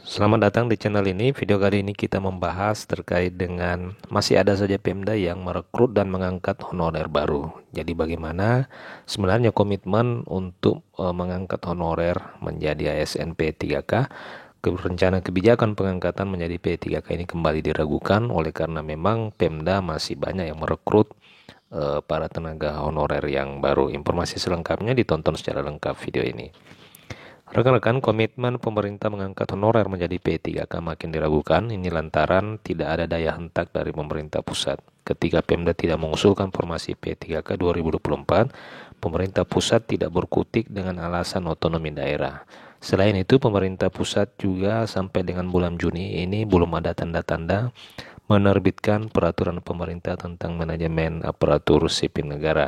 Selamat datang di channel ini. Video kali ini kita membahas terkait dengan masih ada saja Pemda yang merekrut dan mengangkat honorer baru. Jadi bagaimana sebenarnya komitmen untuk mengangkat honorer menjadi ASN P3K. Rencana kebijakan pengangkatan menjadi P3K ini kembali diragukan oleh karena memang Pemda masih banyak yang merekrut para tenaga honorer yang baru. Informasi selengkapnya ditonton secara lengkap video ini. Rekan-rekan, komitmen pemerintah mengangkat honorer menjadi P3K makin diragukan. Ini lantaran tidak ada daya hentak dari pemerintah pusat. Ketika Pemda tidak mengusulkan formasi P3K 2024, pemerintah pusat tidak berkutik dengan alasan otonomi daerah. Selain itu, pemerintah pusat juga sampai dengan bulan Juni ini belum ada tanda-tanda menerbitkan peraturan pemerintah tentang manajemen aparatur sipil negara.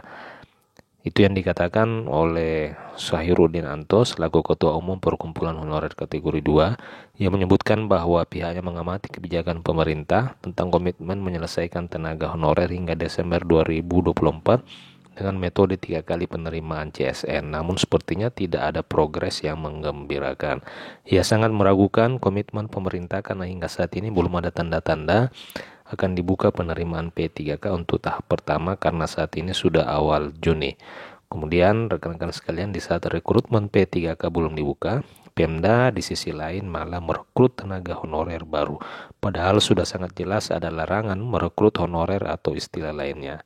Itu yang dikatakan oleh Syahiruddin Anto selaku Ketua Umum Perkumpulan Honorer kategori 2 yang menyebutkan bahwa pihaknya mengamati kebijakan pemerintah tentang komitmen menyelesaikan tenaga honorer hingga Desember 2024 dengan metode 3 kali penerimaan CSN. Namun sepertinya tidak ada progres yang menggembirakan. Ia sangat meragukan komitmen pemerintah karena hingga saat ini belum ada tanda-tanda akan dibuka penerimaan P3K untuk tahap pertama karena saat ini sudah awal Juni. Kemudian rekan-rekan sekalian, di saat rekrutmen P3K belum dibuka, Pemda di sisi lain malah merekrut tenaga honorer baru. Padahal sudah sangat jelas ada larangan merekrut honorer atau istilah lainnya.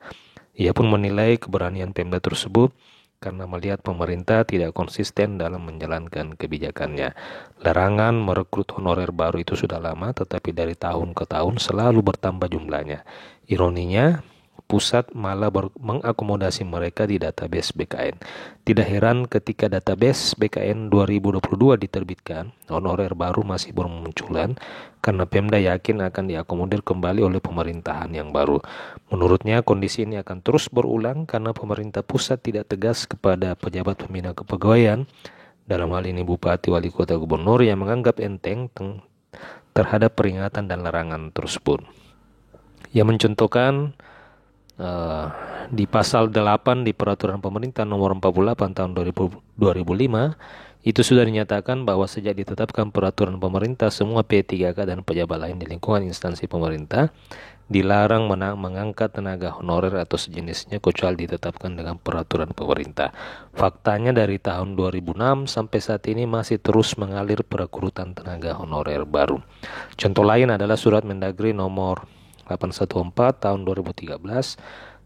Ia pun menilai keberanian Pemda tersebut karena melihat pemerintah tidak konsisten dalam menjalankan kebijakannya. Larangan merekrut honorer baru itu sudah lama, tetapi dari tahun ke tahun selalu bertambah jumlahnya. Ironinya, pusat malah mengakomodasi mereka di database BKN. Tidak heran ketika database BKN 2022 diterbitkan, honorer baru masih bermunculan karena Pemda yakin akan diakomodir kembali oleh pemerintahan yang baru. Menurutnya kondisi ini akan terus berulang karena pemerintah pusat tidak tegas kepada pejabat pembina kepegawaian, dalam hal ini Bupati, Wali Kota, Gubernur yang menganggap enteng terhadap peringatan dan larangan tersebut. Ia mencontohkan di pasal 8 di Peraturan Pemerintah Nomor 48 Tahun 2005 itu sudah dinyatakan bahwa sejak ditetapkan peraturan pemerintah, semua P3K dan pejabat lain di lingkungan instansi pemerintah dilarang mengangkat tenaga honorer atau sejenisnya kecuali ditetapkan dengan peraturan pemerintah. Faktanya dari tahun 2006 sampai saat ini masih terus mengalir perekrutan tenaga honorer baru. Contoh lain adalah Surat Mendagri Nomor 814 Tahun 2013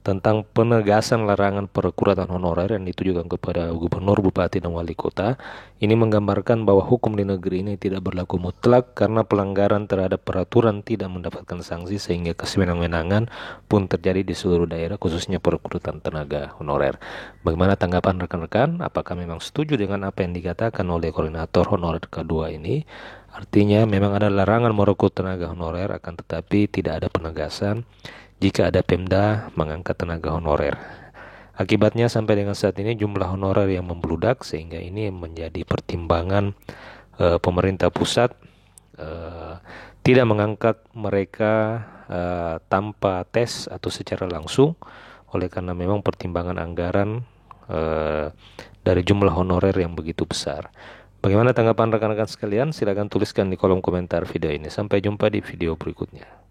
tentang penegasan larangan perekrutan honorer yang ditujukan kepada gubernur, bupati, dan wali kota. Ini menggambarkan bahwa hukum di negeri ini tidak berlaku mutlak karena pelanggaran terhadap peraturan tidak mendapatkan sanksi sehingga kesewenang-wenangan pun terjadi di seluruh daerah khususnya perekrutan tenaga honorer. Bagaimana tanggapan rekan-rekan? Apakah memang setuju dengan apa yang dikatakan oleh koordinator honorer kedua ini? Artinya memang ada larangan merekrut tenaga honorer, akan tetapi tidak ada penegasan jika ada Pemda mengangkat tenaga honorer. Akibatnya sampai dengan saat ini jumlah honorer yang membludak sehingga ini menjadi pertimbangan pemerintah pusat tidak mengangkat mereka tanpa tes atau secara langsung oleh karena memang pertimbangan anggaran dari jumlah honorer yang begitu besar. Bagaimana tanggapan rekan-rekan sekalian? Silakan tuliskan di kolom komentar video ini. Sampai jumpa di video berikutnya.